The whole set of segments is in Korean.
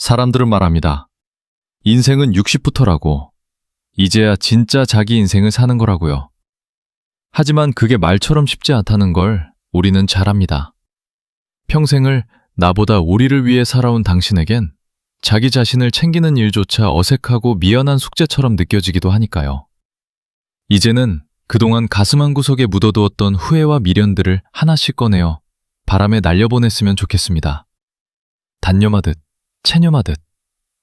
사람들은 말합니다. 인생은 60부터라고. 이제야 진짜 자기 인생을 사는 거라고요. 하지만 그게 말처럼 쉽지 않다는 걸 우리는 잘 압니다. 평생을 나보다 우리를 위해 살아온 당신에겐 자기 자신을 챙기는 일조차 어색하고 미안한 숙제처럼 느껴지기도 하니까요. 이제는 그동안 가슴 한구석에 묻어두었던 후회와 미련들을 하나씩 꺼내어 바람에 날려보냈으면 좋겠습니다. 단념하듯, 체념하듯.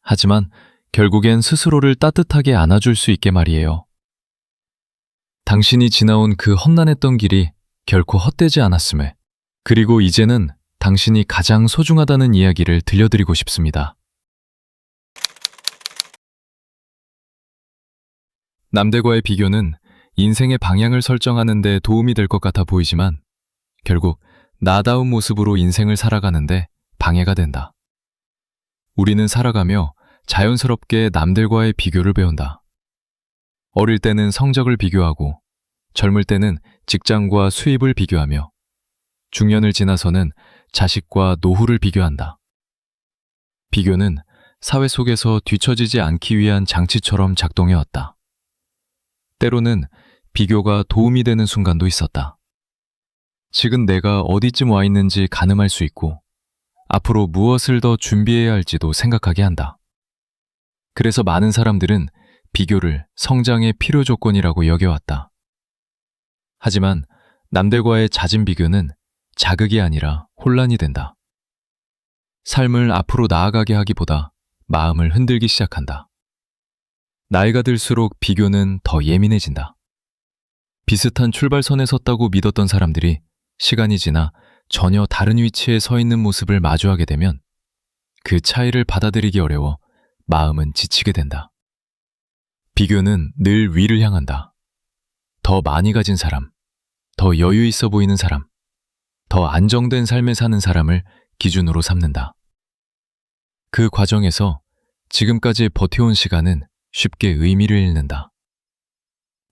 하지만 결국엔 스스로를 따뜻하게 안아줄 수 있게 말이에요. 당신이 지나온 그 험난했던 길이 결코 헛되지 않았음에, 그리고 이제는 당신이 가장 소중하다는 이야기를 들려드리고 싶습니다. 남들과의 비교는 인생의 방향을 설정하는 데 도움이 될 것 같아 보이지만 결국 나다운 모습으로 인생을 살아가는데 방해가 된다. 우리는 살아가며 자연스럽게 남들과의 비교를 배운다. 어릴 때는 성적을 비교하고, 젊을 때는 직장과 수입을 비교하며, 중년을 지나서는 자식과 노후를 비교한다. 비교는 사회 속에서 뒤처지지 않기 위한 장치처럼 작동해왔다. 때로는 비교가 도움이 되는 순간도 있었다. 지금 내가 어디쯤 와 있는지 가늠할 수 있고, 앞으로 무엇을 더 준비해야 할지도 생각하게 한다. 그래서 많은 사람들은 비교를 성장의 필요 조건이라고 여겨왔다. 하지만 남들과의 잦은 비교는 자극이 아니라 혼란이 된다. 삶을 앞으로 나아가게 하기보다 마음을 흔들기 시작한다. 나이가 들수록 비교는 더 예민해진다. 비슷한 출발선에 섰다고 믿었던 사람들이 시간이 지나 전혀 다른 위치에 서 있는 모습을 마주하게 되면 그 차이를 받아들이기 어려워 마음은 지치게 된다. 비교는 늘 위를 향한다. 더 많이 가진 사람, 더 여유 있어 보이는 사람, 더 안정된 삶을 사는 사람을 기준으로 삼는다. 그 과정에서 지금까지 버텨온 시간은 쉽게 의미를 잃는다.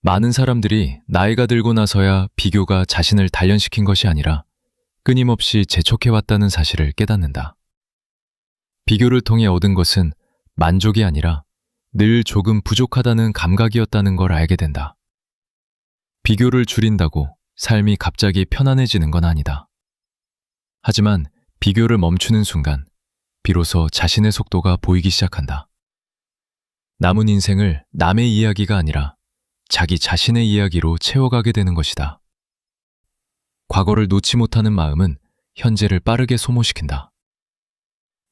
많은 사람들이 나이가 들고 나서야 비교가 자신을 단련시킨 것이 아니라 끊임없이 재촉해왔다는 사실을 깨닫는다. 비교를 통해 얻은 것은 만족이 아니라 늘 조금 부족하다는 감각이었다는 걸 알게 된다. 비교를 줄인다고 삶이 갑자기 편안해지는 건 아니다. 하지만 비교를 멈추는 순간 비로소 자신의 속도가 보이기 시작한다. 남은 인생을 남의 이야기가 아니라 자기 자신의 이야기로 채워가게 되는 것이다. 과거를 놓지 못하는 마음은 현재를 빠르게 소모시킨다.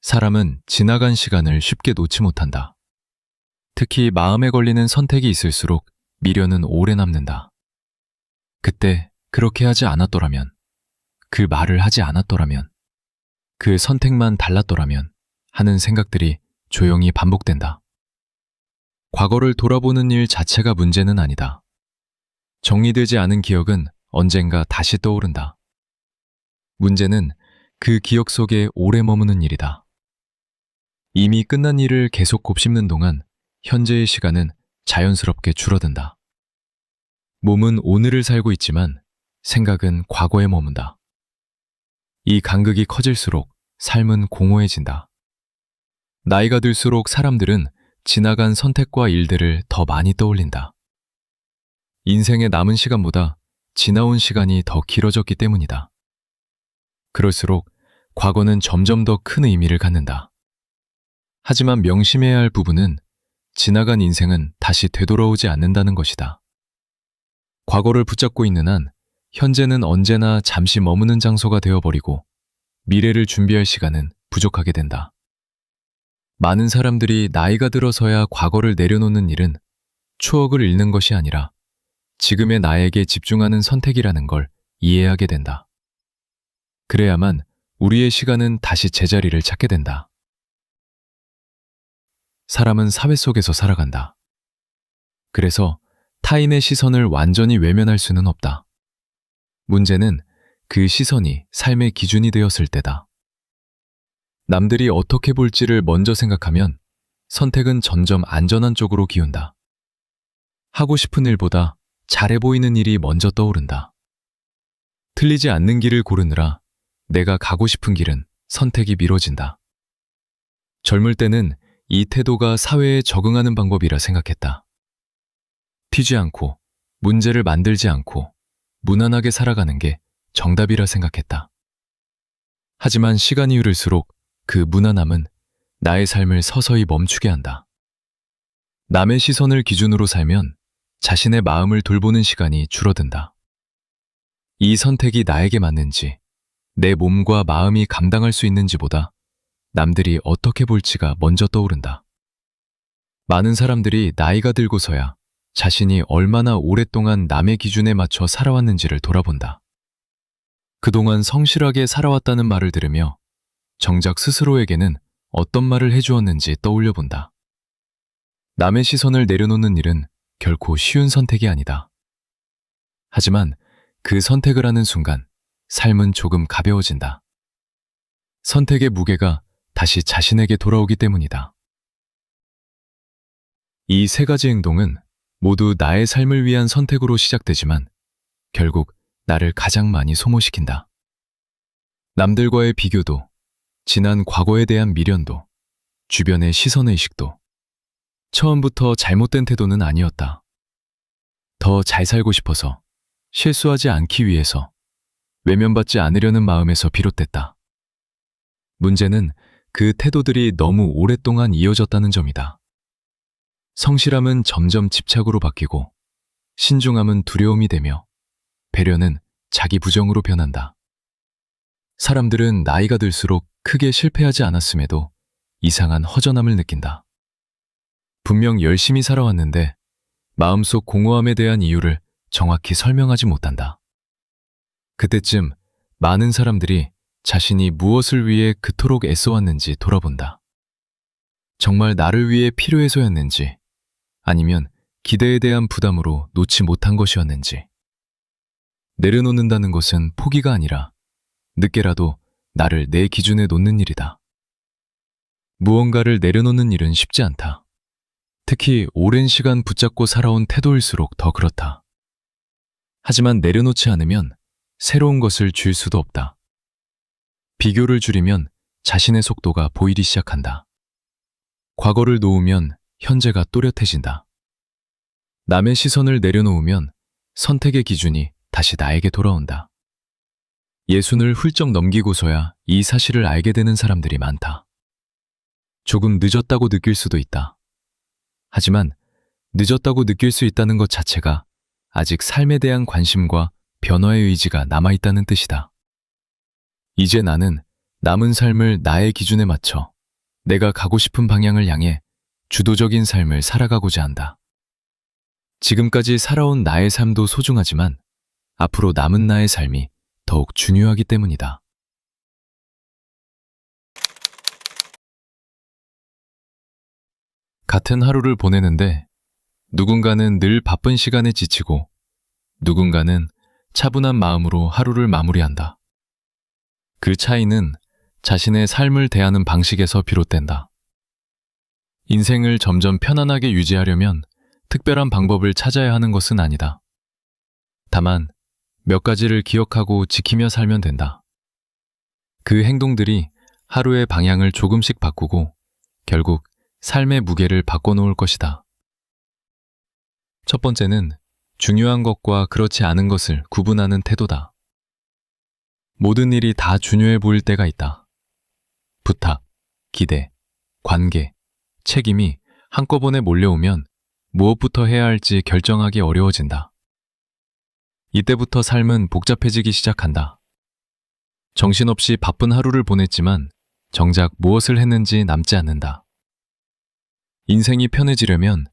사람은 지나간 시간을 쉽게 놓지 못한다. 특히 마음에 걸리는 선택이 있을수록 미련은 오래 남는다. 그때 그렇게 하지 않았더라면, 그 말을 하지 않았더라면, 그 선택만 달랐더라면 하는 생각들이 조용히 반복된다. 과거를 돌아보는 일 자체가 문제는 아니다. 정리되지 않은 기억은 언젠가 다시 떠오른다. 문제는 그 기억 속에 오래 머무는 일이다. 이미 끝난 일을 계속 곱씹는 동안 현재의 시간은 자연스럽게 줄어든다. 몸은 오늘을 살고 있지만 생각은 과거에 머문다. 이 간극이 커질수록 삶은 공허해진다. 나이가 들수록 사람들은 지나간 선택과 일들을 더 많이 떠올린다. 인생의 남은 시간보다 지나온 시간이 더 길어졌기 때문이다. 그럴수록 과거는 점점 더 큰 의미를 갖는다. 하지만 명심해야 할 부분은 지나간 인생은 다시 되돌아오지 않는다는 것이다. 과거를 붙잡고 있는 한 현재는 언제나 잠시 머무는 장소가 되어버리고 미래를 준비할 시간은 부족하게 된다. 많은 사람들이 나이가 들어서야 과거를 내려놓는 일은 추억을 잃는 것이 아니라 지금의 나에게 집중하는 선택이라는 걸 이해하게 된다. 그래야만 우리의 시간은 다시 제자리를 찾게 된다. 사람은 사회 속에서 살아간다. 그래서 타인의 시선을 완전히 외면할 수는 없다. 문제는 그 시선이 삶의 기준이 되었을 때다. 남들이 어떻게 볼지를 먼저 생각하면 선택은 점점 안전한 쪽으로 기운다. 하고 싶은 일보다 잘해 보이는 일이 먼저 떠오른다. 틀리지 않는 길을 고르느라 내가 가고 싶은 길은 선택이 미뤄진다. 젊을 때는 이 태도가 사회에 적응하는 방법이라 생각했다. 튀지 않고, 문제를 만들지 않고, 무난하게 살아가는 게 정답이라 생각했다. 하지만 시간이 흐를수록 그 무난함은 나의 삶을 서서히 멈추게 한다. 남의 시선을 기준으로 살면 자신의 마음을 돌보는 시간이 줄어든다. 이 선택이 나에게 맞는지, 내 몸과 마음이 감당할 수 있는지보다 남들이 어떻게 볼지가 먼저 떠오른다. 많은 사람들이 나이가 들고서야 자신이 얼마나 오랫동안 남의 기준에 맞춰 살아왔는지를 돌아본다. 그동안 성실하게 살아왔다는 말을 들으며 정작 스스로에게는 어떤 말을 해주었는지 떠올려 본다. 남의 시선을 내려놓는 일은 결코 쉬운 선택이 아니다. 하지만 그 선택을 하는 순간 삶은 조금 가벼워진다. 선택의 무게가 다시 자신에게 돌아오기 때문이다. 이 세 가지 행동은 모두 나의 삶을 위한 선택으로 시작되지만 결국 나를 가장 많이 소모시킨다. 남들과의 비교도, 지난 과거에 대한 미련도, 주변의 시선의식도 처음부터 잘못된 태도는 아니었다. 더 잘 살고 싶어서, 실수하지 않기 위해서, 외면받지 않으려는 마음에서 비롯됐다. 문제는 그 태도들이 너무 오랫동안 이어졌다는 점이다. 성실함은 점점 집착으로 바뀌고, 신중함은 두려움이 되며, 배려는 자기 부정으로 변한다. 사람들은 나이가 들수록 크게 실패하지 않았음에도 이상한 허전함을 느낀다. 분명 열심히 살아왔는데 마음속 공허함에 대한 이유를 정확히 설명하지 못한다. 그때쯤 많은 사람들이 자신이 무엇을 위해 그토록 애써왔는지 돌아본다. 정말 나를 위해 필요해서였는지, 아니면 기대에 대한 부담으로 놓지 못한 것이었는지. 내려놓는다는 것은 포기가 아니라 늦게라도 나를 내 기준에 놓는 일이다. 무언가를 내려놓는 일은 쉽지 않다. 특히 오랜 시간 붙잡고 살아온 태도일수록 더 그렇다. 하지만 내려놓지 않으면 새로운 것을 줄 수도 없다. 비교를 줄이면 자신의 속도가 보이기 시작한다. 과거를 놓으면 현재가 또렷해진다. 남의 시선을 내려놓으면 선택의 기준이 다시 나에게 돌아온다. 예순을 훌쩍 넘기고서야 이 사실을 알게 되는 사람들이 많다. 조금 늦었다고 느낄 수도 있다. 하지만 늦었다고 느낄 수 있다는 것 자체가 아직 삶에 대한 관심과 변화의 의지가 남아있다는 뜻이다. 이제 나는 남은 삶을 나의 기준에 맞춰 내가 가고 싶은 방향을 향해 주도적인 삶을 살아가고자 한다. 지금까지 살아온 나의 삶도 소중하지만 앞으로 남은 나의 삶이 더욱 중요하기 때문이다. 같은 하루를 보내는데 누군가는 늘 바쁜 시간에 지치고 누군가는 차분한 마음으로 하루를 마무리한다. 그 차이는 자신의 삶을 대하는 방식에서 비롯된다. 인생을 점점 편안하게 유지하려면 특별한 방법을 찾아야 하는 것은 아니다. 다만 몇 가지를 기억하고 지키며 살면 된다. 그 행동들이 하루의 방향을 조금씩 바꾸고 결국 삶의 무게를 바꿔놓을 것이다. 첫 번째는 중요한 것과 그렇지 않은 것을 구분하는 태도다. 모든 일이 다 중요해 보일 때가 있다. 부탁, 기대, 관계, 책임이 한꺼번에 몰려오면 무엇부터 해야 할지 결정하기 어려워진다. 이때부터 삶은 복잡해지기 시작한다. 정신없이 바쁜 하루를 보냈지만 정작 무엇을 했는지 남지 않는다. 인생이 편해지려면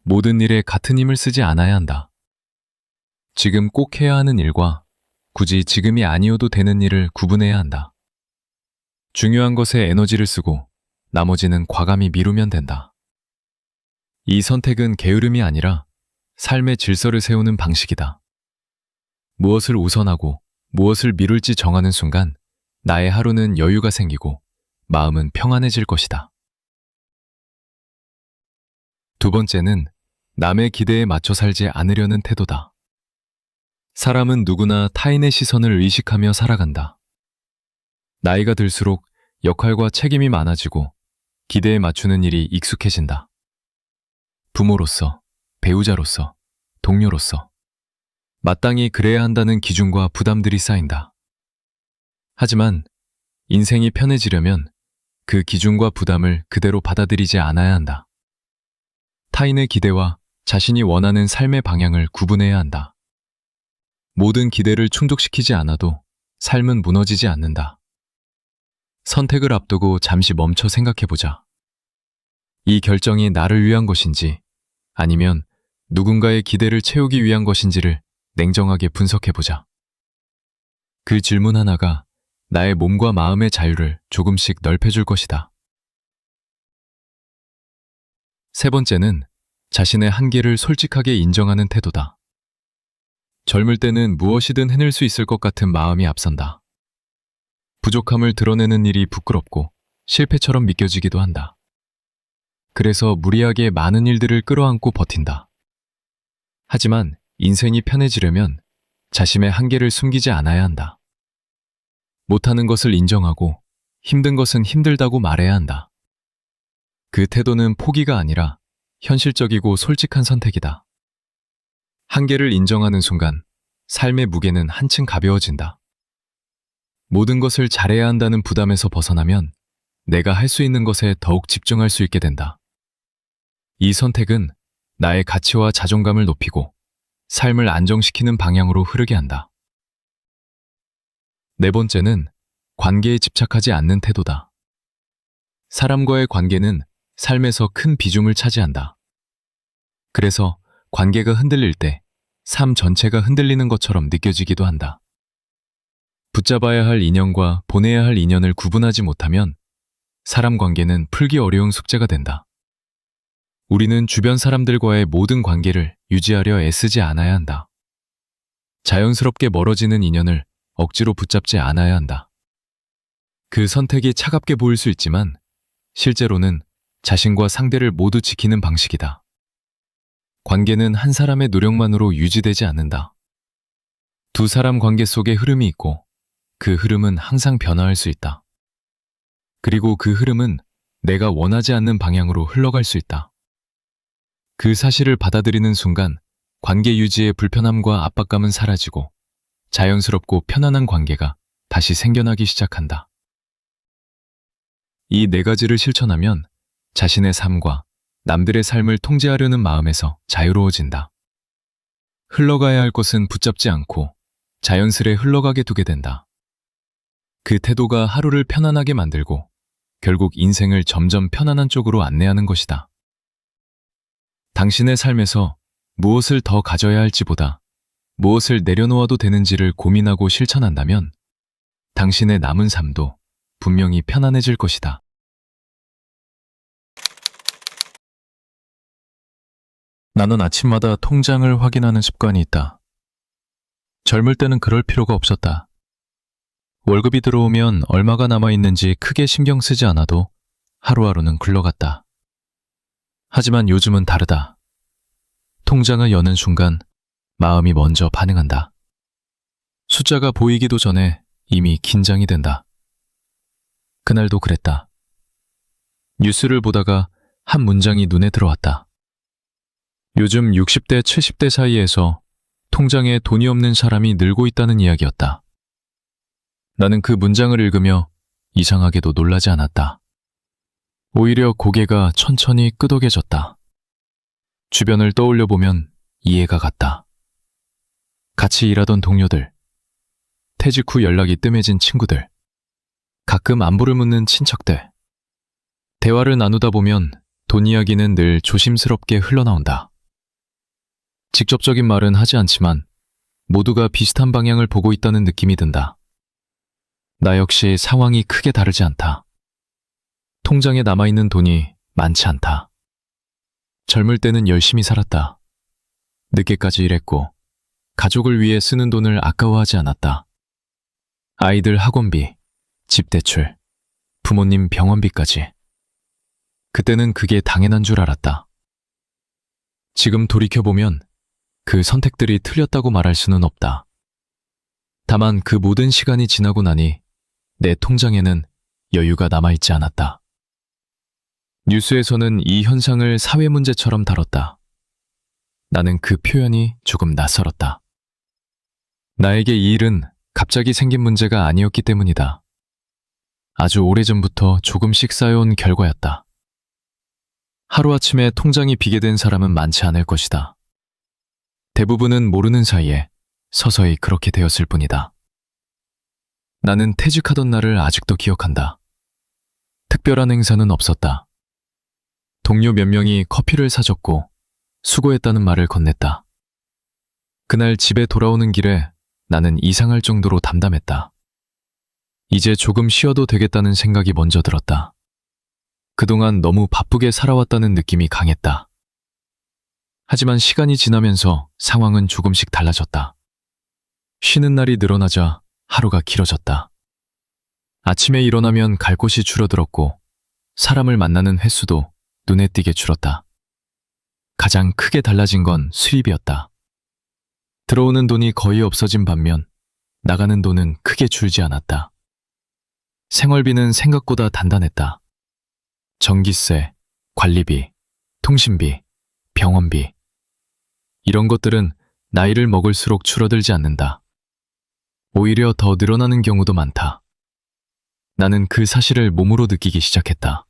모든 일에 같은 힘을 쓰지 않아야 한다. 지금 꼭 해야 하는 일과 굳이 지금이 아니어도 되는 일을 구분해야 한다. 중요한 것에 에너지를 쓰고 나머지는 과감히 미루면 된다. 이 선택은 게으름이 아니라 삶의 질서를 세우는 방식이다. 무엇을 우선하고 무엇을 미룰지 정하는 순간 나의 하루는 여유가 생기고 마음은 평안해질 것이다. 두 번째는 남의 기대에 맞춰 살지 않으려는 태도다. 사람은 누구나 타인의 시선을 의식하며 살아간다. 나이가 들수록 역할과 책임이 많아지고 기대에 맞추는 일이 익숙해진다. 부모로서, 배우자로서, 동료로서 마땅히 그래야 한다는 기준과 부담들이 쌓인다. 하지만 인생이 편해지려면 그 기준과 부담을 그대로 받아들이지 않아야 한다. 타인의 기대와 자신이 원하는 삶의 방향을 구분해야 한다. 모든 기대를 충족시키지 않아도 삶은 무너지지 않는다. 선택을 앞두고 잠시 멈춰 생각해보자. 이 결정이 나를 위한 것인지 아니면 누군가의 기대를 채우기 위한 것인지를 냉정하게 분석해보자. 그 질문 하나가 나의 몸과 마음의 자유를 조금씩 넓혀줄 것이다. 세 번째는 자신의 한계를 솔직하게 인정하는 태도다. 젊을 때는 무엇이든 해낼 수 있을 것 같은 마음이 앞선다. 부족함을 드러내는 일이 부끄럽고 실패처럼 믿겨지기도 한다. 그래서 무리하게 많은 일들을 끌어안고 버틴다. 하지만 인생이 편해지려면 자신의 한계를 숨기지 않아야 한다. 못하는 것을 인정하고 힘든 것은 힘들다고 말해야 한다. 그 태도는 포기가 아니라 현실적이고 솔직한 선택이다. 한계를 인정하는 순간 삶의 무게는 한층 가벼워진다. 모든 것을 잘해야 한다는 부담에서 벗어나면 내가 할 수 있는 것에 더욱 집중할 수 있게 된다. 이 선택은 나의 가치와 자존감을 높이고 삶을 안정시키는 방향으로 흐르게 한다. 네 번째는 관계에 집착하지 않는 태도다. 사람과의 관계는 삶에서 큰 비중을 차지한다. 그래서 관계가 흔들릴 때 삶 전체가 흔들리는 것처럼 느껴지기도 한다. 붙잡아야 할 인연과 보내야 할 인연을 구분하지 못하면 사람 관계는 풀기 어려운 숙제가 된다. 우리는 주변 사람들과의 모든 관계를 유지하려 애쓰지 않아야 한다. 자연스럽게 멀어지는 인연을 억지로 붙잡지 않아야 한다. 그 선택이 차갑게 보일 수 있지만 실제로는 자신과 상대를 모두 지키는 방식이다. 관계는 한 사람의 노력만으로 유지되지 않는다. 두 사람 관계 속에 흐름이 있고 그 흐름은 항상 변화할 수 있다. 그리고 그 흐름은 내가 원하지 않는 방향으로 흘러갈 수 있다. 그 사실을 받아들이는 순간 관계 유지의 불편함과 압박감은 사라지고 자연스럽고 편안한 관계가 다시 생겨나기 시작한다. 이 네 가지를 실천하면 자신의 삶과 남들의 삶을 통제하려는 마음에서 자유로워진다. 흘러가야 할 것은 붙잡지 않고 자연스레 흘러가게 두게 된다. 그 태도가 하루를 편안하게 만들고 결국 인생을 점점 편안한 쪽으로 안내하는 것이다. 당신의 삶에서 무엇을 더 가져야 할지보다 무엇을 내려놓아도 되는지를 고민하고 실천한다면 당신의 남은 삶도 분명히 편안해질 것이다. 나는 아침마다 통장을 확인하는 습관이 있다. 젊을 때는 그럴 필요가 없었다. 월급이 들어오면 얼마가 남아있는지 크게 신경 쓰지 않아도 하루하루는 굴러갔다. 하지만 요즘은 다르다. 통장을 여는 순간 마음이 먼저 반응한다. 숫자가 보이기도 전에 이미 긴장이 된다. 그날도 그랬다. 뉴스를 보다가 한 문장이 눈에 들어왔다. 요즘 60대, 70대 사이에서 통장에 돈이 없는 사람이 늘고 있다는 이야기였다. 나는 그 문장을 읽으며 이상하게도 놀라지 않았다. 오히려 고개가 천천히 끄덕여졌다. 주변을 떠올려 보면 이해가 갔다. 같이 일하던 동료들, 퇴직 후 연락이 뜸해진 친구들, 가끔 안부를 묻는 친척들. 대화를 나누다 보면 돈 이야기는 늘 조심스럽게 흘러나온다. 직접적인 말은 하지 않지만 모두가 비슷한 방향을 보고 있다는 느낌이 든다. 나 역시 상황이 크게 다르지 않다. 통장에 남아있는 돈이 많지 않다. 젊을 때는 열심히 살았다. 늦게까지 일했고 가족을 위해 쓰는 돈을 아까워하지 않았다. 아이들 학원비, 집 대출, 부모님 병원비까지. 그때는 그게 당연한 줄 알았다. 지금 돌이켜보면 그 선택들이 틀렸다고 말할 수는 없다. 다만 그 모든 시간이 지나고 나니 내 통장에는 여유가 남아있지 않았다. 뉴스에서는 이 현상을 사회 문제처럼 다뤘다. 나는 그 표현이 조금 낯설었다. 나에게 이 일은 갑자기 생긴 문제가 아니었기 때문이다. 아주 오래전부터 조금씩 쌓여온 결과였다. 하루아침에 통장이 비게 된 사람은 많지 않을 것이다. 대부분은 모르는 사이에 서서히 그렇게 되었을 뿐이다. 나는 퇴직하던 날을 아직도 기억한다. 특별한 행사는 없었다. 동료 몇 명이 커피를 사줬고 수고했다는 말을 건넸다. 그날 집에 돌아오는 길에 나는 이상할 정도로 담담했다. 이제 조금 쉬어도 되겠다는 생각이 먼저 들었다. 그동안 너무 바쁘게 살아왔다는 느낌이 강했다. 하지만 시간이 지나면서 상황은 조금씩 달라졌다. 쉬는 날이 늘어나자 하루가 길어졌다. 아침에 일어나면 갈 곳이 줄어들었고 사람을 만나는 횟수도 눈에 띄게 줄었다. 가장 크게 달라진 건 수입이었다. 들어오는 돈이 거의 없어진 반면 나가는 돈은 크게 줄지 않았다. 생활비는 생각보다 단단했다. 전기세, 관리비, 통신비, 병원비. 이런 것들은 나이를 먹을수록 줄어들지 않는다. 오히려 더 늘어나는 경우도 많다. 나는 그 사실을 몸으로 느끼기 시작했다.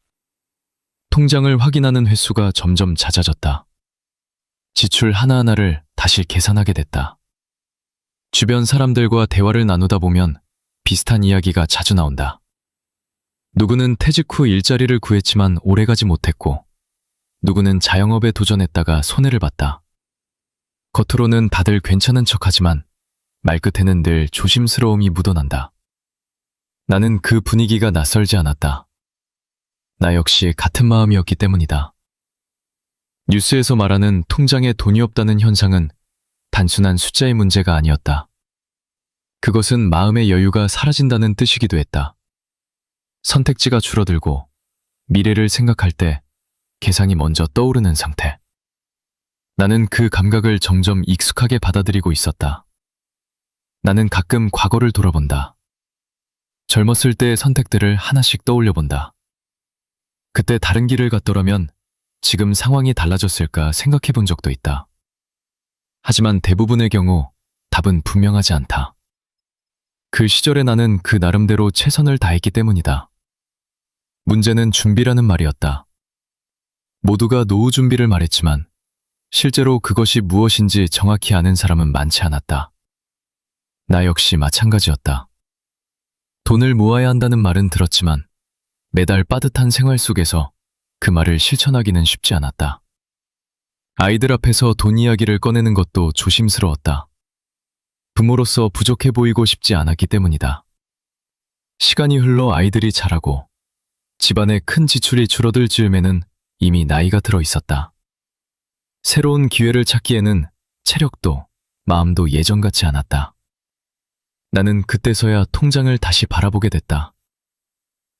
통장을 확인하는 횟수가 점점 잦아졌다. 지출 하나하나를 다시 계산하게 됐다. 주변 사람들과 대화를 나누다 보면 비슷한 이야기가 자주 나온다. 누구는 퇴직 후 일자리를 구했지만 오래가지 못했고, 누구는 자영업에 도전했다가 손해를 봤다. 겉으로는 다들 괜찮은 척하지만 말끝에는 늘 조심스러움이 묻어난다. 나는 그 분위기가 낯설지 않았다. 나 역시 같은 마음이었기 때문이다. 뉴스에서 말하는 통장에 돈이 없다는 현상은 단순한 숫자의 문제가 아니었다. 그것은 마음의 여유가 사라진다는 뜻이기도 했다. 선택지가 줄어들고 미래를 생각할 때 계산이 먼저 떠오르는 상태. 나는 그 감각을 점점 익숙하게 받아들이고 있었다. 나는 가끔 과거를 돌아본다. 젊었을 때의 선택들을 하나씩 떠올려 본다. 그때 다른 길을 갔더라면 지금 상황이 달라졌을까 생각해 본 적도 있다. 하지만 대부분의 경우 답은 분명하지 않다. 그 시절에 나는 그 나름대로 최선을 다했기 때문이다. 문제는 준비라는 말이었다. 모두가 노후 준비를 말했지만 실제로 그것이 무엇인지 정확히 아는 사람은 많지 않았다. 나 역시 마찬가지였다. 돈을 모아야 한다는 말은 들었지만 매달 빠듯한 생활 속에서 그 말을 실천하기는 쉽지 않았다. 아이들 앞에서 돈 이야기를 꺼내는 것도 조심스러웠다. 부모로서 부족해 보이고 싶지 않았기 때문이다. 시간이 흘러 아이들이 자라고 집안의 큰 지출이 줄어들 즈음에는 이미 나이가 들어 있었다. 새로운 기회를 찾기에는 체력도 마음도 예전 같지 않았다. 나는 그때서야 통장을 다시 바라보게 됐다.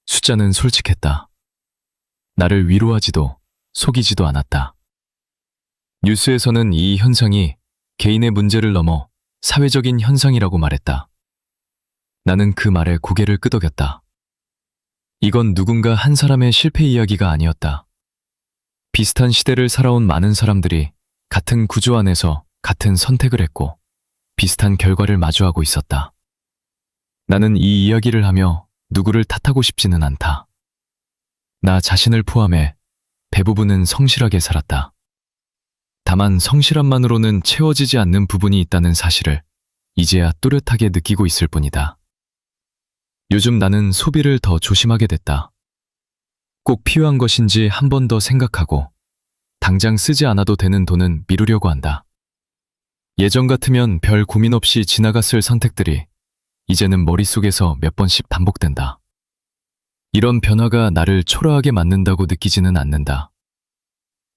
숫자는 솔직했다. 나를 위로하지도 속이지도 않았다. 뉴스에서는 이 현상이 개인의 문제를 넘어 사회적인 현상이라고 말했다. 나는 그 말에 고개를 끄덕였다. 이건 누군가 한 사람의 실패 이야기가 아니었다. 비슷한 시대를 살아온 많은 사람들이 같은 구조 안에서 같은 선택을 했고 비슷한 결과를 마주하고 있었다. 나는 이 이야기를 하며 누구를 탓하고 싶지는 않다. 나 자신을 포함해 대부분은 성실하게 살았다. 다만 성실함만으로는 채워지지 않는 부분이 있다는 사실을 이제야 뚜렷하게 느끼고 있을 뿐이다. 요즘 나는 소비를 더 조심하게 됐다. 꼭 필요한 것인지 한 번 더 생각하고 당장 쓰지 않아도 되는 돈은 미루려고 한다. 예전 같으면 별 고민 없이 지나갔을 선택들이 이제는 머릿속에서 몇 번씩 반복된다. 이런 변화가 나를 초라하게 만든다고 느끼지는 않는다.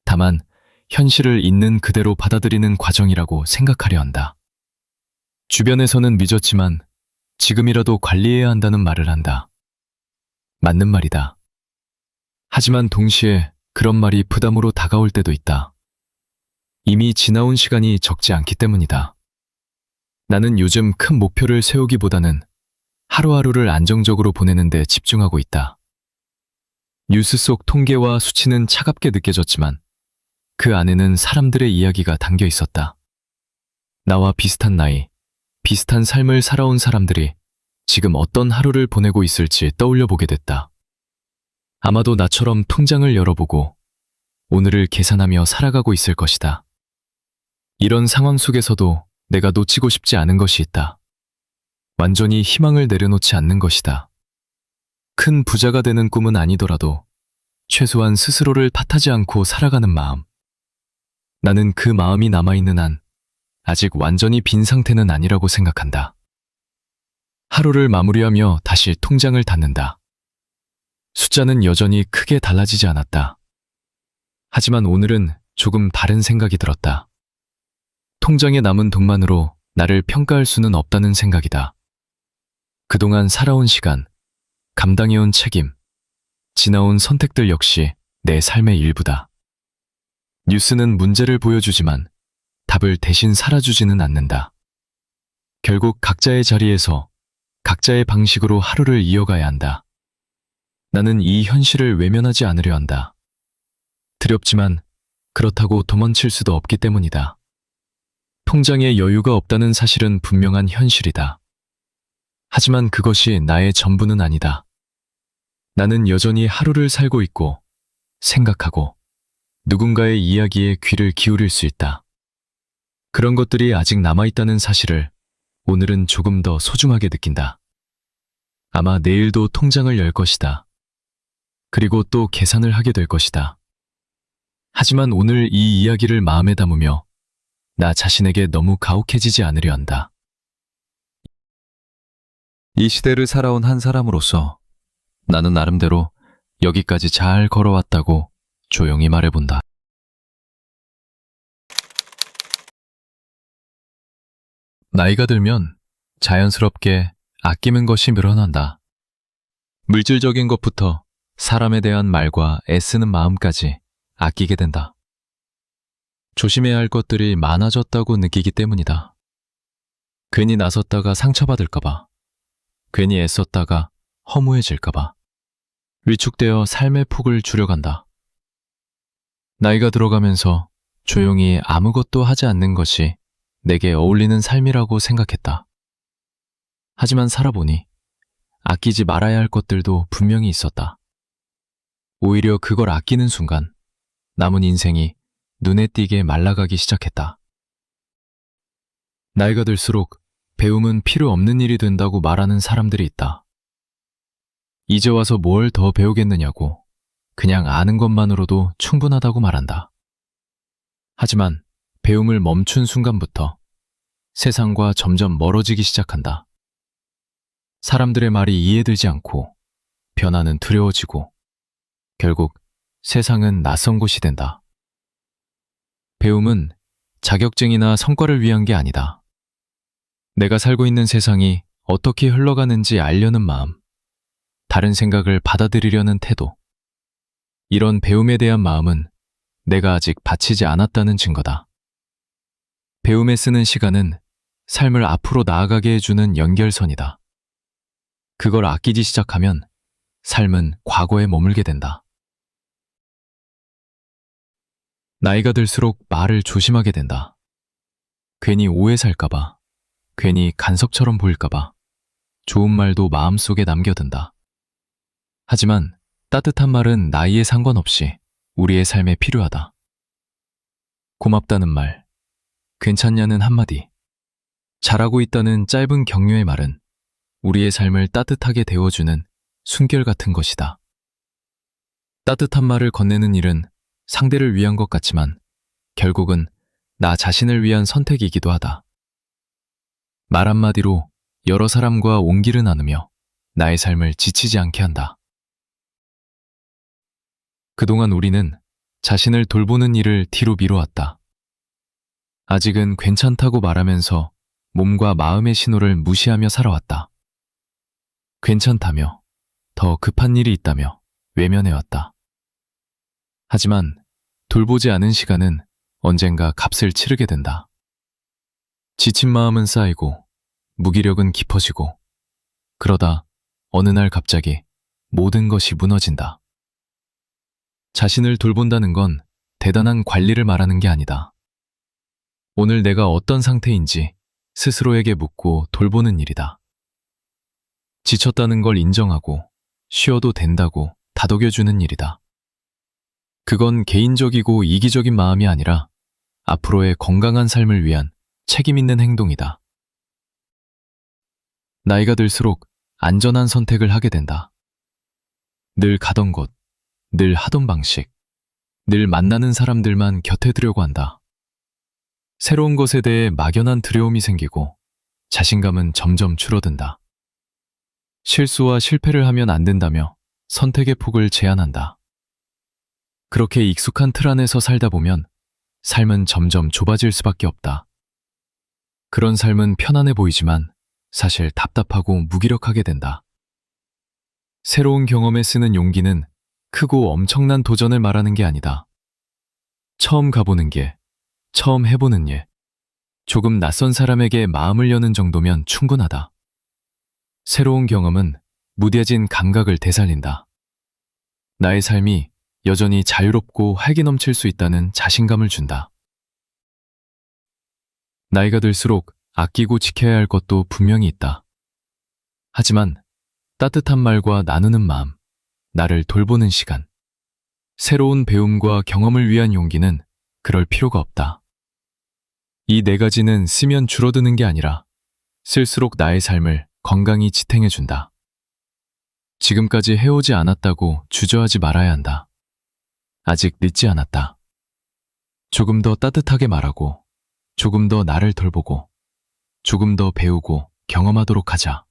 다만 현실을 있는 그대로 받아들이는 과정이라고 생각하려 한다. 주변에서는 믿었지만 지금이라도 관리해야 한다는 말을 한다. 맞는 말이다. 하지만 동시에 그런 말이 부담으로 다가올 때도 있다. 이미 지나온 시간이 적지 않기 때문이다. 나는 요즘 큰 목표를 세우기보다는 하루하루를 안정적으로 보내는 데 집중하고 있다. 뉴스 속 통계와 수치는 차갑게 느껴졌지만 그 안에는 사람들의 이야기가 담겨 있었다. 나와 비슷한 나이, 비슷한 삶을 살아온 사람들이 지금 어떤 하루를 보내고 있을지 떠올려 보게 됐다. 아마도 나처럼 통장을 열어보고 오늘을 계산하며 살아가고 있을 것이다. 이런 상황 속에서도 내가 놓치고 싶지 않은 것이 있다. 완전히 희망을 내려놓지 않는 것이다. 큰 부자가 되는 꿈은 아니더라도 최소한 스스로를 탓하지 않고 살아가는 마음. 나는 그 마음이 남아있는 한 아직 완전히 빈 상태는 아니라고 생각한다. 하루를 마무리하며 다시 통장을 닫는다. 숫자는 여전히 크게 달라지지 않았다. 하지만 오늘은 조금 다른 생각이 들었다. 통장에 남은 돈만으로 나를 평가할 수는 없다는 생각이다. 그동안 살아온 시간, 감당해온 책임, 지나온 선택들 역시 내 삶의 일부다. 뉴스는 문제를 보여주지만 답을 대신 살아주지는 않는다. 결국 각자의 자리에서 각자의 방식으로 하루를 이어가야 한다. 나는 이 현실을 외면하지 않으려 한다. 두렵지만 그렇다고 도망칠 수도 없기 때문이다. 통장에 여유가 없다는 사실은 분명한 현실이다. 하지만 그것이 나의 전부는 아니다. 나는 여전히 하루를 살고 있고 생각하고 누군가의 이야기에 귀를 기울일 수 있다. 그런 것들이 아직 남아있다는 사실을 오늘은 조금 더 소중하게 느낀다. 아마 내일도 통장을 열 것이다. 그리고 또 계산을 하게 될 것이다. 하지만 오늘 이 이야기를 마음에 담으며 나 자신에게 너무 가혹해지지 않으려 한다. 이 시대를 살아온 한 사람으로서 나는 나름대로 여기까지 잘 걸어왔다고 조용히 말해본다. 나이가 들면 자연스럽게 아끼는 것이 늘어난다. 물질적인 것부터 사람에 대한 말과 애쓰는 마음까지 아끼게 된다. 조심해야 할 것들이 많아졌다고 느끼기 때문이다. 괜히 나섰다가 상처받을까봐, 괜히 애썼다가 허무해질까봐, 위축되어 삶의 폭을 줄여간다. 나이가 들어가면서 조용히 아무것도 하지 않는 것이 내게 어울리는 삶이라고 생각했다. 하지만 살아보니 아끼지 말아야 할 것들도 분명히 있었다. 오히려 그걸 아끼는 순간 남은 인생이 눈에 띄게 말라가기 시작했다. 나이가 들수록 배움은 필요 없는 일이 된다고 말하는 사람들이 있다. 이제 와서 뭘 더 배우겠느냐고 그냥 아는 것만으로도 충분하다고 말한다. 하지만 배움을 멈춘 순간부터 세상과 점점 멀어지기 시작한다. 사람들의 말이 이해되지 않고 변화는 두려워지고 결국 세상은 낯선 곳이 된다. 배움은 자격증이나 성과를 위한 게 아니다. 내가 살고 있는 세상이 어떻게 흘러가는지 알려는 마음, 다른 생각을 받아들이려는 태도. 이런 배움에 대한 마음은 내가 아직 바치지 않았다는 증거다. 배움에 쓰는 시간은 삶을 앞으로 나아가게 해주는 연결선이다. 그걸 아끼기 시작하면 삶은 과거에 머물게 된다. 나이가 들수록 말을 조심하게 된다. 괜히 오해 살까봐, 괜히 간섭처럼 보일까봐 좋은 말도 마음속에 남겨둔다. 하지만 따뜻한 말은 나이에 상관없이 우리의 삶에 필요하다. 고맙다는 말, 괜찮냐는 한마디, 잘하고 있다는 짧은 격려의 말은 우리의 삶을 따뜻하게 데워주는 숨결 같은 것이다. 따뜻한 말을 건네는 일은 상대를 위한 것 같지만 결국은 나 자신을 위한 선택이기도 하다. 말 한마디로 여러 사람과 온기를 나누며 나의 삶을 지치지 않게 한다. 그동안 우리는 자신을 돌보는 일을 뒤로 미뤄왔다. 아직은 괜찮다고 말하면서 몸과 마음의 신호를 무시하며 살아왔다. 괜찮다며, 더 급한 일이 있다며 외면해왔다. 하지만 돌보지 않은 시간은 언젠가 값을 치르게 된다. 지친 마음은 쌓이고 무기력은 깊어지고 그러다 어느 날 갑자기 모든 것이 무너진다. 자신을 돌본다는 건 대단한 관리를 말하는 게 아니다. 오늘 내가 어떤 상태인지 스스로에게 묻고 돌보는 일이다. 지쳤다는 걸 인정하고 쉬어도 된다고 다독여주는 일이다. 그건 개인적이고 이기적인 마음이 아니라 앞으로의 건강한 삶을 위한 책임 있는 행동이다. 나이가 들수록 안전한 선택을 하게 된다. 늘 가던 곳, 늘 하던 방식, 늘 만나는 사람들만 곁에 두려고 한다. 새로운 것에 대해 막연한 두려움이 생기고 자신감은 점점 줄어든다. 실수와 실패를 하면 안 된다며 선택의 폭을 제한한다. 그렇게 익숙한 틀 안에서 살다 보면 삶은 점점 좁아질 수밖에 없다. 그런 삶은 편안해 보이지만 사실 답답하고 무기력하게 된다. 새로운 경험에 쓰는 용기는 크고 엄청난 도전을 말하는 게 아니다. 처음 가보는 길, 처음 해보는 일, 조금 낯선 사람에게 마음을 여는 정도면 충분하다. 새로운 경험은 무뎌진 감각을 되살린다. 나의 삶이 여전히 자유롭고 활기 넘칠 수 있다는 자신감을 준다. 나이가 들수록 아끼고 지켜야 할 것도 분명히 있다. 하지만 따뜻한 말과 나누는 마음, 나를 돌보는 시간, 새로운 배움과 경험을 위한 용기는 그럴 필요가 없다. 이 네 가지는 쓰면 줄어드는 게 아니라 쓸수록 나의 삶을 건강히 지탱해준다. 지금까지 해오지 않았다고 주저하지 말아야 한다. 아직 늦지 않았다. 조금 더 따뜻하게 말하고, 조금 더 나를 돌보고, 조금 더 배우고 경험하도록 하자.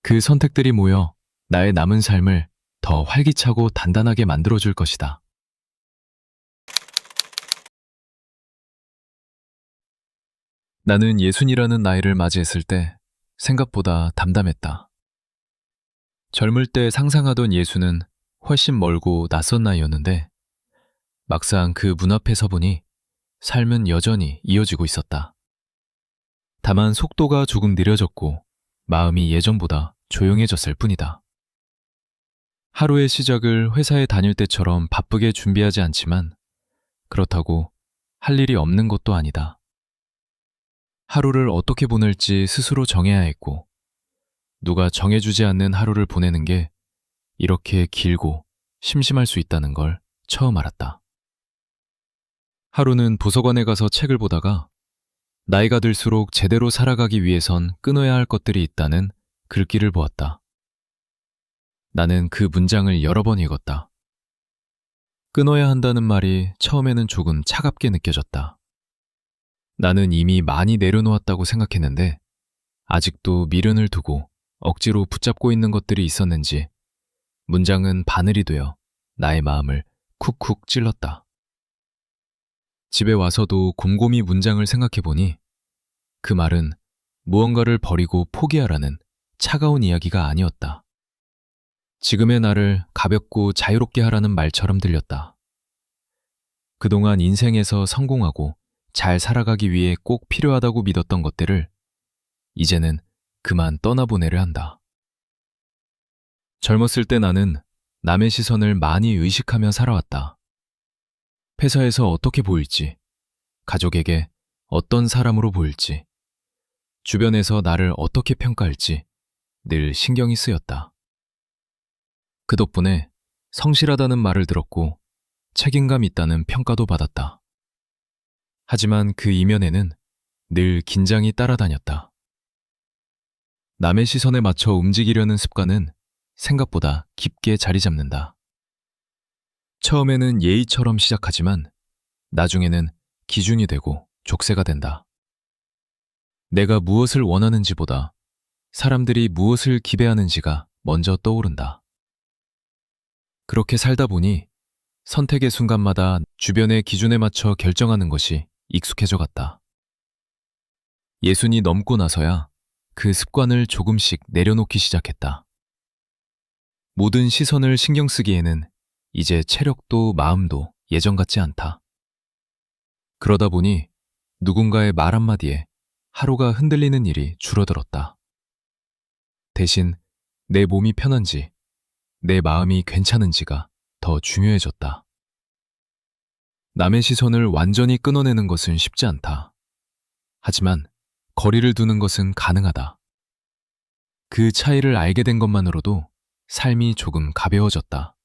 그 선택들이 모여 나의 남은 삶을 더 활기차고 단단하게 만들어줄 것이다. 나는 60이라는 나이를 맞이했을 때 생각보다 담담했다. 젊을 때 상상하던 예수는 훨씬 멀고 낯선 나이였는데 막상 그 문 앞에 서보니 삶은 여전히 이어지고 있었다. 다만 속도가 조금 느려졌고 마음이 예전보다 조용해졌을 뿐이다. 하루의 시작을 회사에 다닐 때처럼 바쁘게 준비하지 않지만 그렇다고 할 일이 없는 것도 아니다. 하루를 어떻게 보낼지 스스로 정해야 했고 누가 정해주지 않는 하루를 보내는 게 이렇게 길고 심심할 수 있다는 걸 처음 알았다. 하루는 도서관에 가서 책을 보다가 나이가 들수록 제대로 살아가기 위해선 끊어야 할 것들이 있다는 글귀를 보았다. 나는 그 문장을 여러 번 읽었다. 끊어야 한다는 말이 처음에는 조금 차갑게 느껴졌다. 나는 이미 많이 내려놓았다고 생각했는데 아직도 미련을 두고 억지로 붙잡고 있는 것들이 있었는지 문장은 바늘이 되어 나의 마음을 쿡쿡 찔렀다. 집에 와서도 곰곰이 문장을 생각해보니 그 말은 무언가를 버리고 포기하라는 차가운 이야기가 아니었다. 지금의 나를 가볍고 자유롭게 하라는 말처럼 들렸다. 그동안 인생에서 성공하고 잘 살아가기 위해 꼭 필요하다고 믿었던 것들을 이제는 그만 떠나보내려 한다. 젊었을 때 나는 남의 시선을 많이 의식하며 살아왔다. 회사에서 어떻게 보일지, 가족에게 어떤 사람으로 보일지, 주변에서 나를 어떻게 평가할지 늘 신경이 쓰였다. 그 덕분에 성실하다는 말을 들었고 책임감 있다는 평가도 받았다. 하지만 그 이면에는 늘 긴장이 따라다녔다. 남의 시선에 맞춰 움직이려는 습관은 생각보다 깊게 자리 잡는다. 처음에는 예의처럼 시작하지만 나중에는 기준이 되고 족쇄가 된다. 내가 무엇을 원하는지보다 사람들이 무엇을 기대하는지가 먼저 떠오른다. 그렇게 살다 보니 선택의 순간마다 주변의 기준에 맞춰 결정하는 것이 익숙해져 갔다. 60이 넘고 나서야 그 습관을 조금씩 내려놓기 시작했다. 모든 시선을 신경 쓰기에는 이제 체력도 마음도 예전 같지 않다. 그러다 보니 누군가의 말 한마디에 하루가 흔들리는 일이 줄어들었다. 대신 내 몸이 편한지, 내 마음이 괜찮은지가 더 중요해졌다. 남의 시선을 완전히 끊어내는 것은 쉽지 않다. 하지만 거리를 두는 것은 가능하다. 그 차이를 알게 된 것만으로도 삶이 조금 가벼워졌다.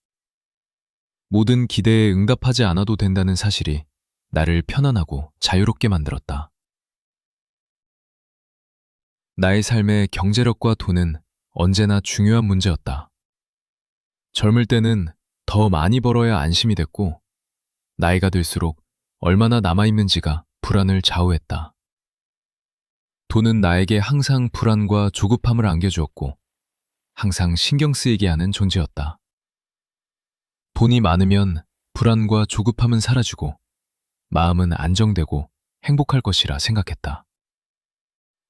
모든 기대에 응답하지 않아도 된다는 사실이 나를 편안하고 자유롭게 만들었다. 나의 삶의 경제력과 돈은 언제나 중요한 문제였다. 젊을 때는 더 많이 벌어야 안심이 됐고, 나이가 들수록 얼마나 남아있는지가 불안을 좌우했다. 돈은 나에게 항상 불안과 조급함을 안겨주었고, 항상 신경 쓰이게 하는 존재였다. 돈이 많으면 불안과 조급함은 사라지고, 마음은 안정되고 행복할 것이라 생각했다.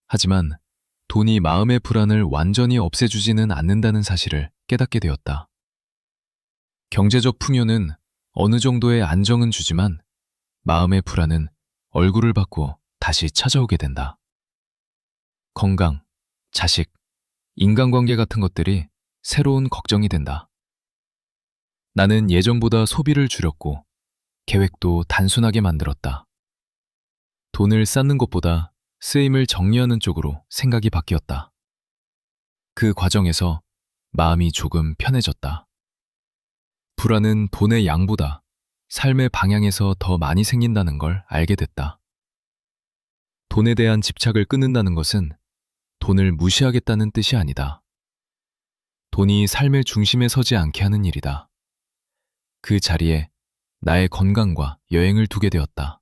하지만 돈이 마음의 불안을 완전히 없애주지는 않는다는 사실을 깨닫게 되었다. 경제적 풍요는 어느 정도의 안정은 주지만 마음의 불안은 얼굴을 바꾸어 다시 찾아오게 된다. 건강, 자식, 인간관계 같은 것들이 새로운 걱정이 된다. 나는 예전보다 소비를 줄였고 계획도 단순하게 만들었다. 돈을 쌓는 것보다 쓰임을 정리하는 쪽으로 생각이 바뀌었다. 그 과정에서 마음이 조금 편해졌다. 불안은 돈의 양보다 삶의 방향에서 더 많이 생긴다는 걸 알게 됐다. 돈에 대한 집착을 끊는다는 것은 돈을 무시하겠다는 뜻이 아니다. 돈이 삶의 중심에 서지 않게 하는 일이다. 그 자리에 나의 건강과 여행을 두게 되었다.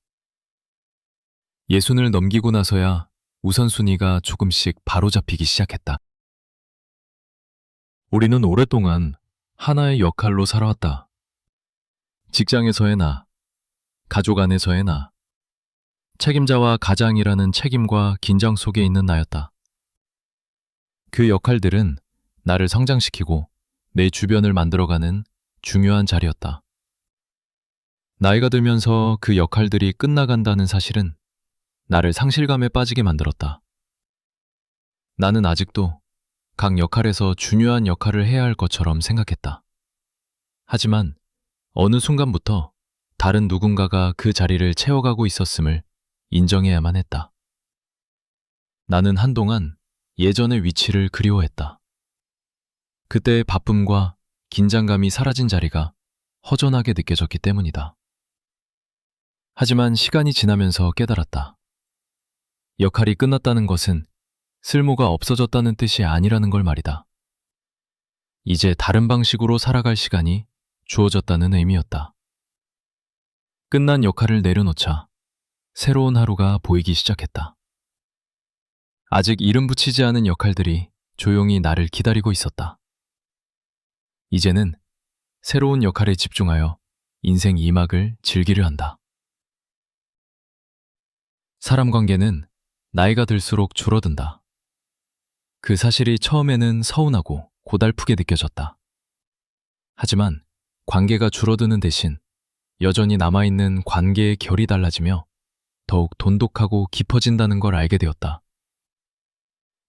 예순을 넘기고 나서야 우선순위가 조금씩 바로잡히기 시작했다. 우리는 오랫동안 하나의 역할로 살아왔다. 직장에서의 나, 가족 안에서의 나, 책임자와 가장이라는 책임과 긴장 속에 있는 나였다. 그 역할들은 나를 성장시키고 내 주변을 만들어가는 중요한 자리였다. 나이가 들면서 그 역할들이 끝나간다는 사실은 나를 상실감에 빠지게 만들었다. 나는 아직도 각 역할에서 중요한 역할을 해야 할 것처럼 생각했다. 하지만 어느 순간부터 다른 누군가가 그 자리를 채워가고 있었음을 인정해야만 했다. 나는 한동안 예전의 위치를 그리워했다. 그때의 바쁨과 긴장감이 사라진 자리가 허전하게 느껴졌기 때문이다. 하지만 시간이 지나면서 깨달았다. 역할이 끝났다는 것은 쓸모가 없어졌다는 뜻이 아니라는 걸 말이다. 이제 다른 방식으로 살아갈 시간이 주어졌다는 의미였다. 끝난 역할을 내려놓자 새로운 하루가 보이기 시작했다. 아직 이름 붙이지 않은 역할들이 조용히 나를 기다리고 있었다. 이제는 새로운 역할에 집중하여 인생 2막을 즐기려 한다. 사람 관계는 나이가 들수록 줄어든다. 그 사실이 처음에는 서운하고 고달프게 느껴졌다. 하지만 관계가 줄어드는 대신 여전히 남아있는 관계의 결이 달라지며 더욱 돈독하고 깊어진다는 걸 알게 되었다.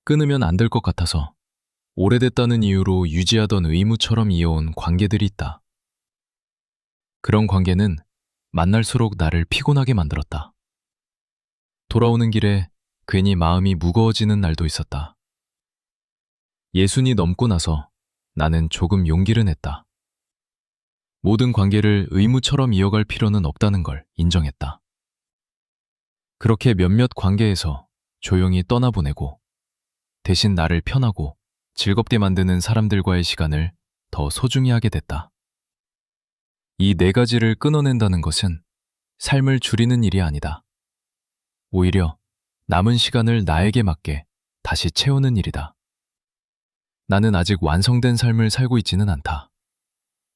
끊으면 안 될 것 같아서 오래됐다는 이유로 유지하던 의무처럼 이어온 관계들이 있다. 그런 관계는 만날수록 나를 피곤하게 만들었다. 돌아오는 길에 괜히 마음이 무거워지는 날도 있었다. 예순이 넘고 나서 나는 조금 용기를 냈다. 모든 관계를 의무처럼 이어갈 필요는 없다는 걸 인정했다. 그렇게 몇몇 관계에서 조용히 떠나보내고 대신 나를 편하고 즐겁게 만드는 사람들과의 시간을 더 소중히 하게 됐다. 이 4가지를 끊어낸다는 것은 삶을 줄이는 일이 아니다. 오히려 남은 시간을 나에게 맞게 다시 채우는 일이다. 나는 아직 완성된 삶을 살고 있지는 않다.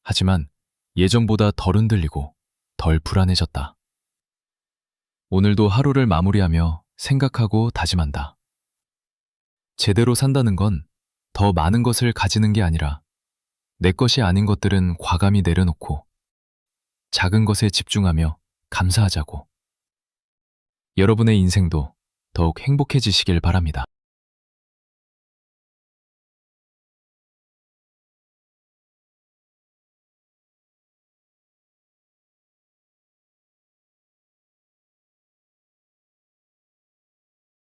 하지만 예전보다 덜 흔들리고 덜 불안해졌다. 오늘도 하루를 마무리하며 생각하고 다짐한다. 제대로 산다는 건 더 많은 것을 가지는 게 아니라 내 것이 아닌 것들은 과감히 내려놓고 작은 것에 집중하며 감사하자고. 여러분의 인생도 더욱 행복해지시길 바랍니다.